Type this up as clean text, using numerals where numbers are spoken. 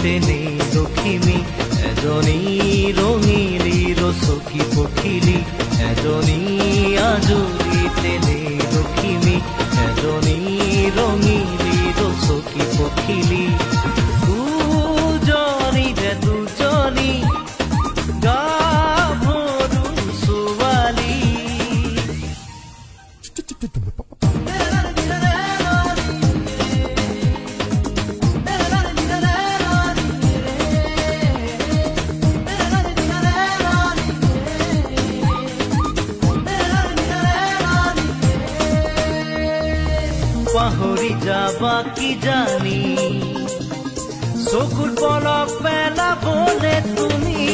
তেনেই লখিমী এজনী ৰঙিলী ৰচকী পখিলী এজনী আজলি তেনেই লখিমী এজনী ৰঙিলী ৰচকী পখিলী দুজনী যে দুজনী গাভৰু ছোৱালী পাহৰি যাবা কি জানি চকুৰ পলক পেলাবলে তুমি